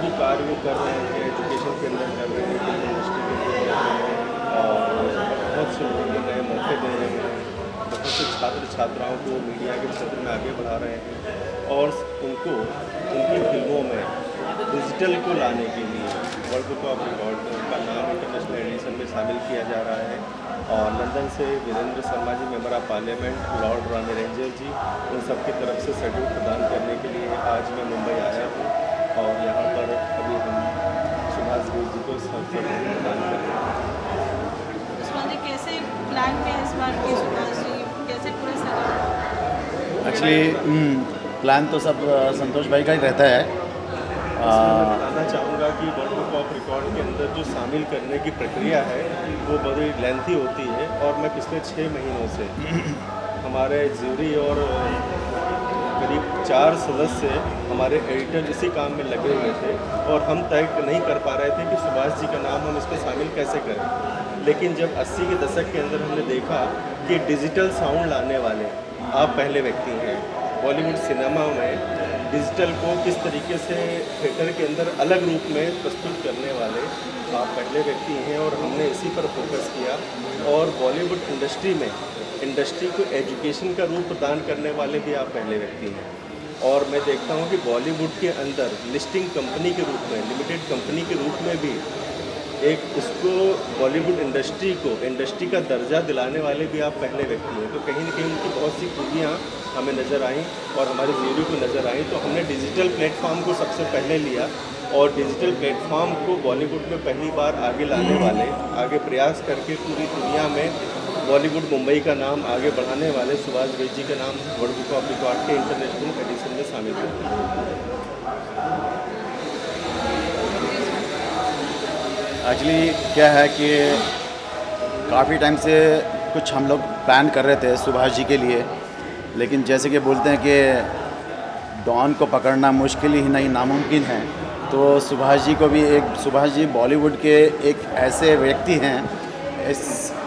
भी कार्य वो कर रहे हैं, एजुकेशन के अंदर कर रहे हैं, फिल्म इंडस्ट्री के अंदर कर रहे हैं, और बहुत से लोगों को नए मौके दे रहे हैं, बहुत से छात्र छात्राओं को मीडिया के क्षेत्र में आगे बढ़ा रहे हैं, और उनको उनकी फिल्मों में डिजिटल को लाने के लिए वर्ल्ड बुक ऑफ रिकॉर्ड में उनका नाम इंटरनेशनल एडिशन में शामिल किया जा रहा है। और लंदन से Virendra Sharma ji, member of parliament, lord Rami Ranger ji, उन सब की तरफ से सैल्यूट प्रदान करने के लिए आज मैं मुंबई आया हूँ, और यहाँ पर अभी हम सुभाष घई जी को सैल्यूट प्रदान कर रहे हैं। उस्मान जी, कैसे प्लान में इस बार की सुभाष जी, कैसे पूरा सेटअप? एक्चुअली प्लान तो सब संतोष भाई का ही रहता है। मैं बताना चाहूँगा कि वर्ल्ड बुक ऑफ रिकॉर्ड के अंदर जो शामिल करने की प्रक्रिया है वो बड़ी लेंथी होती है, और मैं पिछले 6 महीनों से हमारे ज्यूरी और करीब 4 सदस्य हमारे एडिटर इसी काम में लगे हुए थे, और हम तय नहीं कर पा रहे थे कि सुभाष जी का नाम हम इसमें शामिल कैसे करें। लेकिन जब 80 के दशक के अंदर हमने देखा कि डिजिटल साउंड लाने वाले आप पहले व्यक्ति हैं, बॉलीवुड सिनेमा में डिजिटल को किस तरीके से थिएटर के अंदर अलग रूप में प्रस्तुत करने वाले आप पहले व्यक्ति हैं, और हमने इसी पर फोकस किया। और बॉलीवुड इंडस्ट्री को एजुकेशन का रूप प्रदान करने वाले भी आप पहले व्यक्ति हैं। और मैं देखता हूं कि बॉलीवुड के अंदर लिस्टिंग कंपनी के रूप में, लिमिटेड कंपनी के रूप में भी एक उसको बॉलीवुड इंडस्ट्री का दर्जा दिलाने वाले भी आप पहले व्यक्ति हैं। तो कहीं ना कहीं उनकी बहुत सी खूबियाँ हमें नज़र आईं और हमारे ज्यूरी को नज़र आई। तो हमने डिजिटल प्लेटफॉर्म को सबसे पहले लिया, और डिजिटल प्लेटफॉर्म को बॉलीवुड में पहली बार आगे लाने वाले, आगे प्रयास करके पूरी दुनिया में बॉलीवुड मुंबई का नाम आगे बढ़ाने वाले सुभाष घई जी का नाम वर्ल्ड बुक ऑफ रिकॉर्ड के इंटरनेशनल एडिशन में शामिल किया। एक्चुअली क्या है कि काफ़ी टाइम से कुछ हम लोग प्लान कर रहे थे सुभाष जी के लिए, लेकिन जैसे कि बोलते हैं कि डॉन को पकड़ना मुश्किल ही नहीं नामुमकिन है, तो सुभाष जी को भी सुभाष जी बॉलीवुड के एक ऐसे व्यक्ति हैं,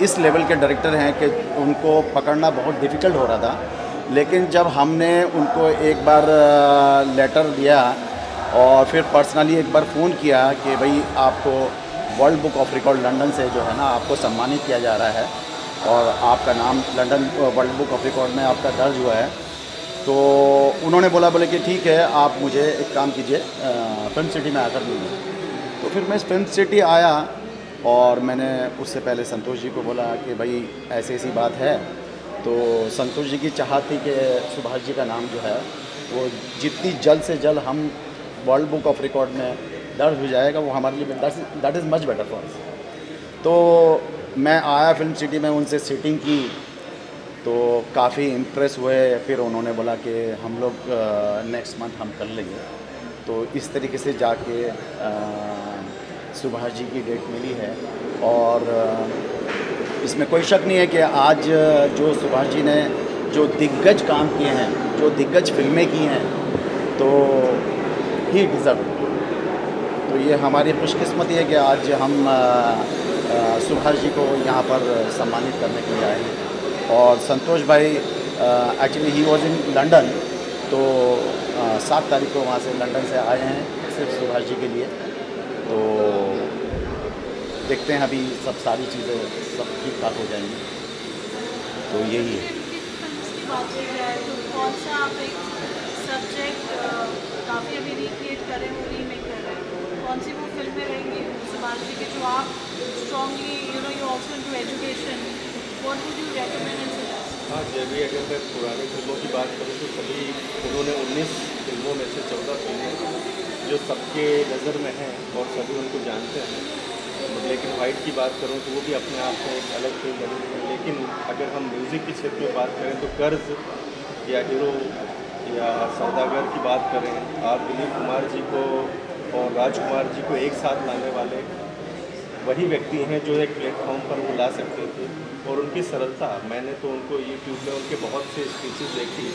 इस लेवल के डायरेक्टर हैं कि उनको पकड़ना बहुत डिफ़िकल्ट हो रहा था। लेकिन जब हमने उनको एक बार लेटर दिया और फिर पर्सनली एक बार फ़ोन किया कि भाई आपको world book of record London से जो है ना आपको सम्मानित किया जा रहा है, और आपका नाम London world book of record में आपका दर्ज हुआ है, तो उन्होंने बोले कि ठीक है, आप मुझे एक काम कीजिए, फिल्म सिटी में आकर दीजिए। तो फिर मैं फिल्म सिटी आया, और मैंने उससे पहले संतोष जी को बोला कि भाई ऐसी ऐसी बात है। तो संतोष जी की चाहत थी कि सुभाष जी का नाम जो है वो जितनी जल्द से जल्द हम वर्ल्ड बुक ऑफ रिकॉर्ड में दर्ज हो जाएगा, वो हमारे लिए that is much better for us. तो मैं आया फिल्म सिटी में, उनसे सीटिंग की, तो काफ़ी इम्प्रेस हुए। फिर उन्होंने बोला कि हम लोग नेक्स्ट मंथ हम कर लेंगे। तो इस तरीके से जाके सुभाष जी की डेट मिली है, और इसमें कोई शक नहीं है कि आज जो सुभाष जी ने जो दिग्गज काम किए हैं, जो दिग्गज फिल्में की हैं, तो ही डिज़र्व। तो ये हमारी खुशकिस्मती है कि आज हम सुभाष जी को यहाँ पर सम्मानित करने के लिए आए हैं। और संतोष भाई actually he was in London, तो 7 तारीख को वहाँ से लंदन से आए हैं सिर्फ सुभाष जी के लिए। तो देखते हैं, अभी सब सारी चीज़ें सब ठीक ठाक हो जाएंगी। तो यही है। की बात की जाए तो कौन सा आप एक सब्जेक्ट काफ़ी अभी रिक्रिएट कर रहे हैं, रीमेक कर रहे हैं, कौन सी वो फिल्में रहेंगी सुभाष जी के जो आप strongly you also into education, what would you recommend and suggest? हाँ, जब भी अगर मैं पुरानी फिल्मों की बात करूँ तो सभी उन्होंने 19 फिल्मों में से 14 फिल्में जो सबके नज़र में हैं और सभी उनको जानते हैं। लेकिन वाइट की बात करूँ तो वो भी अपने आप में एक अलग फिल्म बनी है। लेकिन अगर हम म्यूज़िक के क्षेत्र में बात करें तो कर्ज या हीरो या सौदागर की बात करें, आप दिलीप कुमार जी को और राजकुमार जी को एक साथ लाने वाले वही व्यक्ति हैं जो एक प्लेटफॉर्म पर वो ला सकते थे। और उनकी सरलता, मैंने तो उनको यूट्यूब में उनके बहुत से स्पीचेस देखी,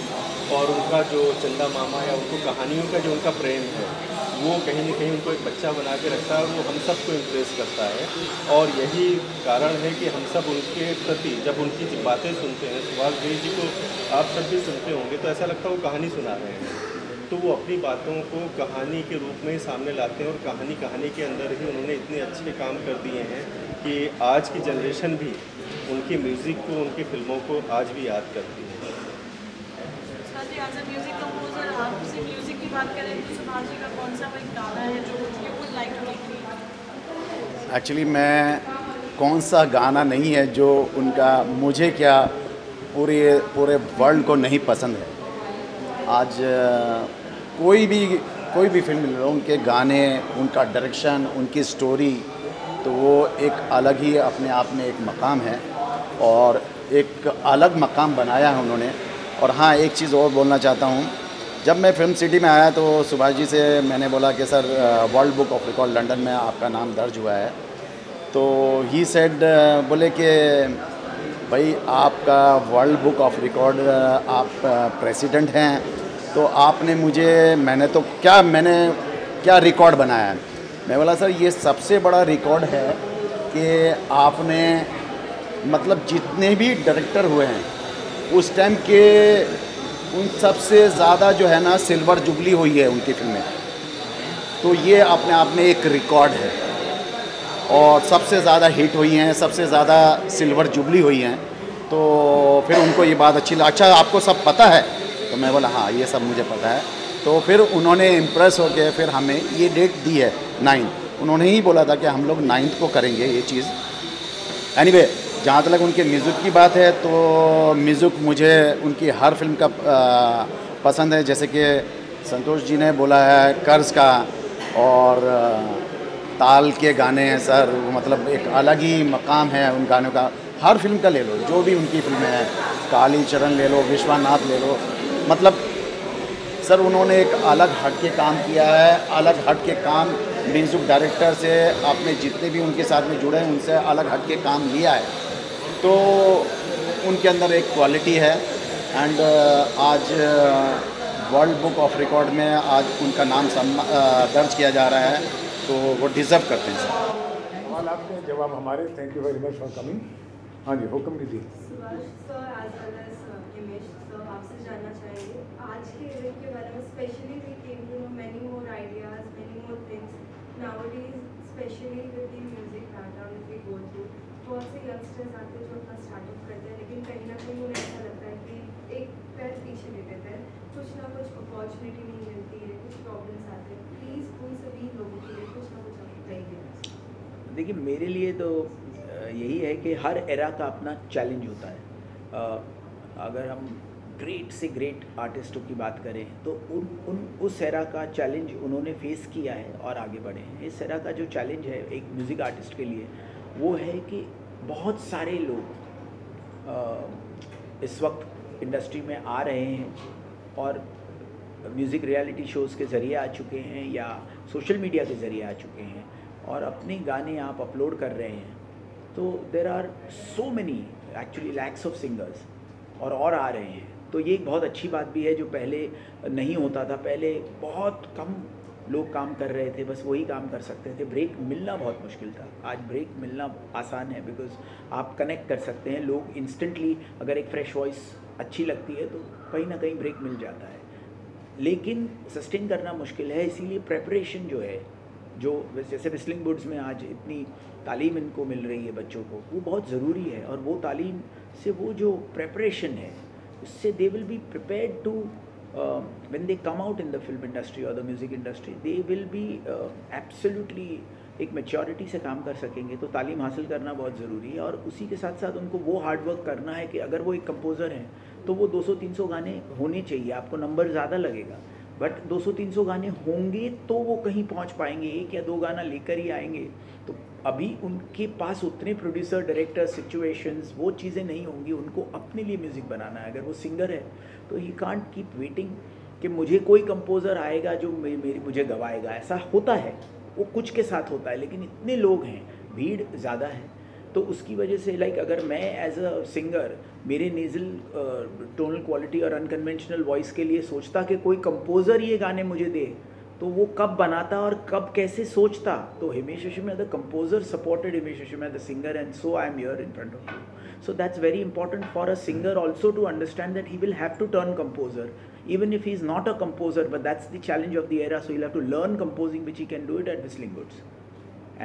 और उनका जो चंदा मामा या उनको कहानियों का जो उनका प्रेम है वो कहीं ना कहीं उनको एक बच्चा बना के रखता है, और वो हम सबको इम्प्रेस करता है। और यही कारण है कि हम सब उनके प्रति जब उनकी बातें सुनते हैं, सुभाष घई जी को आप सब भी सुनते होंगे, तो ऐसा लगता है वो कहानी सुना रहे हैं। तो वो अपनी बातों को कहानी के रूप में ही सामने लाते हैं, और कहानी के अंदर ही उन्होंने इतने अच्छे काम कर दिए हैं कि आज की जनरेशन भी उनकी म्यूज़िक को, उनकी फिल्मों को आज भी याद करती है। Sir ji, as a music composer, आपसे म्यूजिक की बात करें तो सुभाष जी का कौन सा कोई गाना है जो you would like to recreate? Actually मैं कौन सा गाना नहीं है जो उनका, मुझे क्या पूरे वर्ल्ड को नहीं पसंद है। आज कोई भी फिल्म ले लो, उनके गाने, उनका डायरेक्शन, उनकी स्टोरी, तो वो एक अलग ही अपने आप में एक मकाम है और एक अलग मकाम बनाया है उन्होंने। और हाँ, एक चीज़ और बोलना चाहता हूँ, जब मैं फिल्म सिटी में आया तो सुभाष जी से मैंने बोला कि sir world book of record London में आपका नाम दर्ज हुआ है। तो ही सेड, बोले कि भाई आपका वर्ल्ड बुक ऑफ रिकॉर्ड, आप प्रेसिडेंट हैं, तो आपने मैंने क्या रिकॉर्ड बनाया है। मैं बोला सर ये सबसे बड़ा रिकॉर्ड है कि आपने मतलब जितने भी डायरेक्टर हुए हैं उस टाइम के, उन सबसे ज़्यादा जो है ना सिल्वर जुबली हुई है उनकी फिल्में, तो ये अपने आप में एक रिकॉर्ड है। और सबसे ज़्यादा हिट हुई हैं, सबसे ज़्यादा सिल्वर जुबली हुई हैं। तो फिर उनको ये बात अच्छी लगी, अच्छा आपको सब पता है? तो मैं बोला हाँ ये सब मुझे पता है। तो फिर उन्होंने इम्प्रेस होकर फिर हमें ये डेट दी है 9। उन्होंने ही बोला था कि हम लोग 9 को करेंगे ये चीज़। एनीवे, जहाँ तक उनके म्यूज़िक की बात है तो म्यूज़िक मुझे उनकी हर फिल्म का पसंद है। जैसे कि संतोष जी ने बोला है कर्ज का, और ताल के गाने हैं सर, मतलब एक अलग ही मकाम है उन गानों का। हर फिल्म का ले लो, जो भी उनकी फिल्में हैं, काली चरण ले लो, विश्वनाथ ले लो, मतलब सर उन्होंने एक अलग हट के काम किया है। अलग हट के काम म्यूज़िक डायरेक्टर से, अपने जितने भी उनके साथ में जुड़े हैं उनसे अलग हट के काम लिया है। तो उनके अंदर एक क्वालिटी है। एंड आज वर्ल्ड बुक ऑफ रिकॉर्ड में आज उनका नाम दर्ज किया जा रहा है, तो वो डिज़र्व करते हैं सर। सवाल आपके जवाब हमारे। Thank you very much for coming. हाँ जी, हुक्म कीजिए। Subhash sir, as well as Himesh sir, आपसे जानना चाहेंगे आज के इवेंट के बारे में। Specially we came to know many more ideas, many more things nowadays, specially with the music background we go through. बहुत से यंगस्टर्स आते हैं जो अपना स्टार्टअप करते हैं, लेकिन कहीं ना कहीं उन्हें ऐसा लगता है कि एक पैर पीछे ले लेते हैं, कुछ ना कुछ अपॉर्चुनिटी नहीं मिलती है, कुछ प्रॉब्लम्स आते हैं। प्लीज़ उन सभी लोगों के लिए कुछ ना कुछ आप कहिए। देखिए, मेरे लिए तो यही है कि हर एरा का अपना चैलेंज होता है। अगर हम ग्रेट से ग्रेट आर्टिस्टों की बात करें तो उस एरा का चैलेंज उन्होंने फेस किया है और आगे बढ़े हैं। इस एरा का जो चैलेंज है एक म्यूज़िक आर्टिस्ट के लिए वो है कि बहुत सारे लोग इस वक्त इंडस्ट्री में आ रहे हैं और म्यूज़िक रियलिटी शोज़ के ज़रिए आ चुके हैं या सोशल मीडिया के ज़रिए आ चुके हैं और अपने गाने आप अपलोड कर रहे हैं। तो there are so many actually lakhs of singers और आ रहे हैं। तो ये एक बहुत अच्छी बात भी है जो पहले नहीं होता था। पहले बहुत कम लोग काम कर रहे थे, बस वही काम कर सकते थे। ब्रेक मिलना बहुत मुश्किल था। आज ब्रेक मिलना आसान है बिकॉज आप कनेक्ट कर सकते हैं। लोग इंस्टेंटली, अगर एक फ्रेश वॉइस अच्छी लगती है तो कहीं ना कहीं ब्रेक मिल जाता है, लेकिन सस्टेन करना मुश्किल है। इसीलिए प्रेपरेशन जो है, जो जैसे विस्लिंग वुड्स में आज इतनी तालीम इनको मिल रही है बच्चों को, वो बहुत ज़रूरी है। और वो तालीम से वो जो प्रेपरेशन है उससे they will be prepared to when they come out in the film industry or the music industry, they will be absolutely एक मैच्योरिटी से काम कर सकेंगे। तो तालीम हासिल करना बहुत ज़रूरी है और उसी के साथ साथ उनको वो हार्ड वर्क करना है कि अगर वो एक कंपोज़र हैं तो वो 200-300 गाने होने चाहिए। आपको नंबर ज़्यादा लगेगा बट 200-300 गाने होंगे तो वो कहीं पहुंच पाएंगे। 1 या 2 गाना लेकर ही आएंगे। तो अभी उनके पास उतने प्रोड्यूसर, डायरेक्टर, सिचुएशंस, वो चीज़ें नहीं होंगी। उनको अपने लिए म्यूज़िक बनाना है। अगर वो सिंगर है तो ही कांट कीप वेटिंग कि मुझे कोई कंपोज़र आएगा जो मुझे गवाएगा। ऐसा होता है, वो कुछ के साथ होता है, लेकिन इतने लोग हैं, भीड़ ज़्यादा है, तो उसकी वजह से अगर मैं एज अ सिंगर मेरे नेज़ल टोनल क्वालिटी और अनकन्वेंशनल वॉइस के लिए सोचता कि कोई कंपोज़र ये गाने मुझे दे, तो वो कब बनाता और कब कैसे सोचता. तो Himesh Reshammiya the composer supported Himesh Reshammiya the singer, and so I am here in front of you. So that's very important for a singer also to understand that he will have to turn composer, even if he is not a composer, but that's the challenge of the era. So he'll have to learn composing, which he can do it at Whistling Woods.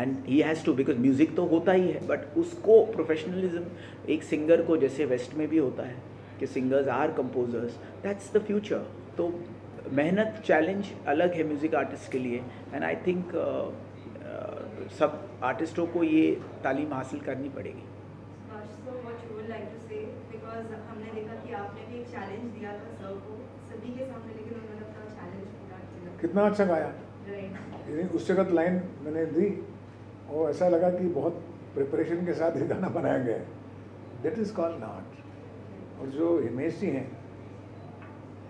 And he has to, because music तो होता ही है, but उसको professionalism एक singer को जैसे West में भी होता है कि singers are composers, that's the future. तो मेहनत challenge अलग है म्यूज़िक आर्टिस्ट के लिए, and I think सब आर्टिस्टों को ये तालीम हासिल करनी पड़ेगी. हमने देखा कि आपने भी एक चैलेंज दिया था सर को सभी के सामने, लेकिन उन्होंने अपना चैलेंज पूरा किया. कितना अच्छा गाया. उस जगह लाइन मैंने दी और ऐसा लगा कि बहुत प्रिपरेशन के साथ ये गाना बनाया गया है. That is called art. और जो हिमेश जी हैं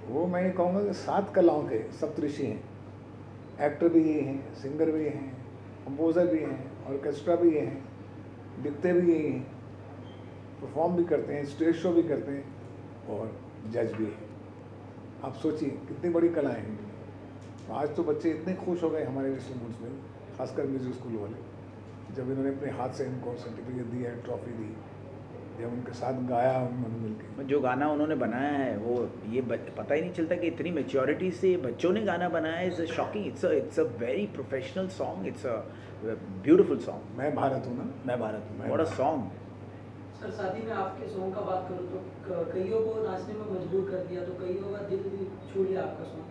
वो मैं ये कहूँगा कि 7 कलाओं के सप्तऋषि हैं. एक्टर भी ये हैं, सिंगर भी हैं, कंपोज़र भी हैं, ऑर्केस्ट्रा भी हैं, लिखते भी यही हैं, परफॉर्म भी करते हैं, स्टेज शो भी करते हैं और जज भी हैं. आप सोचिए कितनी बड़ी कलाएँ हैं. आज तो बच्चे इतने खुश हो गए हमारे विस्लिंग वुड्स में, खासकर म्यूजिक स्कूल वाले, जब इन्होंने अपने हाथ से इनको सर्टिफिकेट दिया है, ट्रॉफी दी, जब उनके साथ गाया उन्होंने मिलकर. जो गाना उन्होंने बनाया है वो ये पता ही नहीं चलता कि इतनी मैच्योरिटी से बच्चों ने गाना बनाया है. It's shocking. It's a very professional song. It's a beautiful song. मैं भारत हूँ ना, मैं भारत हूँ. What a song. सर साथ ही में आपके सॉन्ग का बात करूँ तो कईयों को नाचने में मजबूर कर दिया, तो कईयों का दिल भी छू लिया आपका सॉन्ग.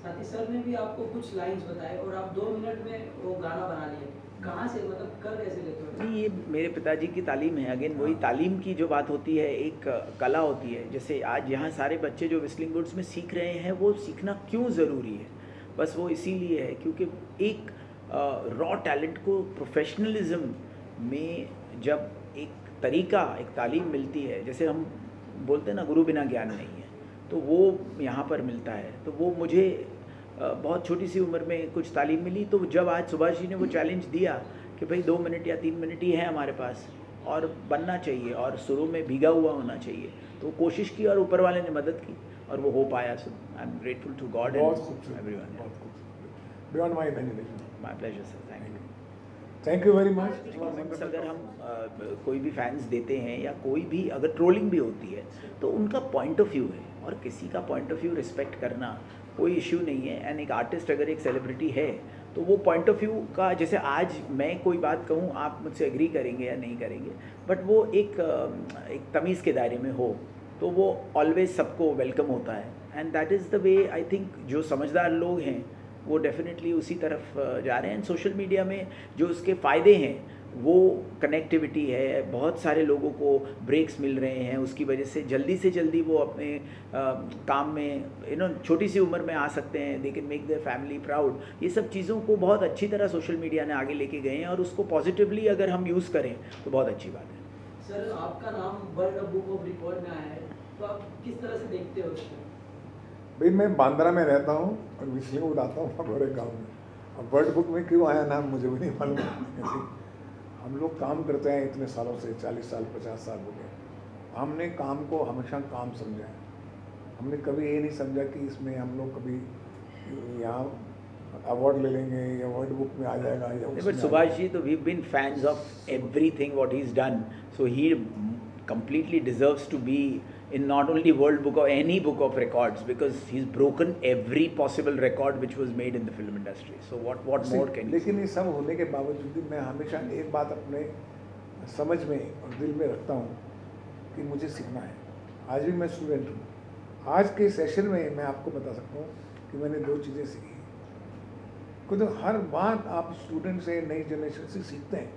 साथ ही सर ने भी आपको कुछ लाइंस बताए और आप 2 मिनट में वो गाना बना लिए. कहाँ से, मतलब कर कैसे लेते हो? नहीं, ये मेरे पिताजी की तालीम है. अगेन वही तालीम की जो बात होती है, एक कला होती है. जैसे आज यहाँ सारे बच्चे जो व्हिस्लिंग वुड्स में सीख रहे हैं, वो सीखना क्यों ज़रूरी है? बस वो इसीलिए है क्योंकि एक रॉ टैलेंट को प्रोफेशनलिज्म में जब एक तरीका, एक तालीम मिलती है, जैसे हम बोलते हैं ना गुरु बिना ज्ञान नहीं है, तो वो यहाँ पर मिलता है. तो वो मुझे बहुत छोटी सी उम्र में कुछ तालीम मिली. तो जब आज सुभाष जी ने वो चैलेंज दिया कि भाई 2 मिनट या 3 मिनट ही है हमारे पास और बनना चाहिए और शुरू में भीगा हुआ होना चाहिए, तो कोशिश की और ऊपर वाले ने मदद की और वो हो पाया. So I am grateful to God and everyone. Beyond my imagination. My pleasure sir. Thank you. Thank you very much. अगर हम कोई भी फैंस देते हैं या कोई भी अगर ट्रोलिंग भी होती है तो उनका पॉइंट ऑफ व्यू है और किसी का पॉइंट ऑफ व्यू रिस्पेक्ट करना कोई इश्यू नहीं है. एंड एक आर्टिस्ट अगर एक सेलिब्रिटी है तो वो पॉइंट ऑफ व्यू का, जैसे आज मैं कोई बात कहूँ आप मुझसे एग्री करेंगे या नहीं करेंगे, बट वो एक तमीज़ के दायरे में हो तो वो ऑलवेज सबको वेलकम होता है. And that is the way I think जो समझदार लोग हैं वो डेफिनेटली उसी तरफ जा रहे हैं. एंड सोशल मीडिया में जो उसके फ़ायदे हैं वो कनेक्टिविटी है, बहुत सारे लोगों को ब्रेक्स मिल रहे हैं, उसकी वजह से जल्दी वो अपने काम में छोटी सी उम्र में आ सकते हैं. They can make their family proud. ये सब चीज़ों को बहुत अच्छी तरह सोशल मीडिया ने आगे लेके गए हैं और उसको पॉजिटिवली अगर हम यूज़ करें तो बहुत अच्छी बात है. सर आपका नाम वर्ल्ड बुक ऑफ रिकॉर्ड में आया है, तो आप किस तरह से देखते हो उसको? भाई मैं बांद्रा में रहता हूँ और व्हिस्लिंग वुड आता हूँ हमारे गाँव में. अब वर्ल्ड बुक में क्यों आया नाम मुझे भी नहीं मालूम. हम लोग काम करते हैं इतने सालों से, 40 साल 50 साल हो गए. हमने काम को हमेशा काम समझा है. हमने कभी ये नहीं समझा कि इसमें हम लोग कभी यहाँ अवार्ड ले लेंगे या वर्ल्ड बुक में आ जाएगा या. बट सुभाष जी, तो we been fans of everything what he is done, so he completely deserves to be in not only world book or any book of records, because he's broken every possible record which was made in the film industry. So what more can you? लेकिन ये सब होने के बावजूद भी मैं हमेशा एक बात अपने समझ में और दिल में रखता हूँ कि मुझे सीखना है. आज भी मैं स्टूडेंट हूँ. आज के सेशन में मैं आपको बता सकता हूँ कि मैंने 2 चीज़ें सीखी. क्योंकि हर बात आप स्टूडेंट से, नई जनरेशन से सीखते हैं.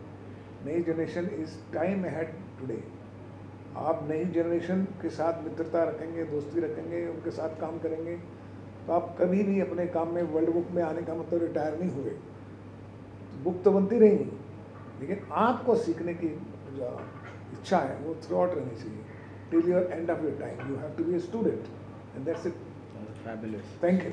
नई generation is time ahead today. आप नई जनरेशन के साथ मित्रता रखेंगे, दोस्ती रखेंगे, उनके साथ काम करेंगे, तो आप कभी भी अपने काम में वर्ल्ड बुक में आने का मतलब रिटायर नहीं हुए. बुक तो बनती रहेंगी, लेकिन आपको सीखने की जो इच्छा है वो थ्रू आउट रहनी चाहिए. Till your end of your time you have to be a student, and that's it. Fabulous. Thank you.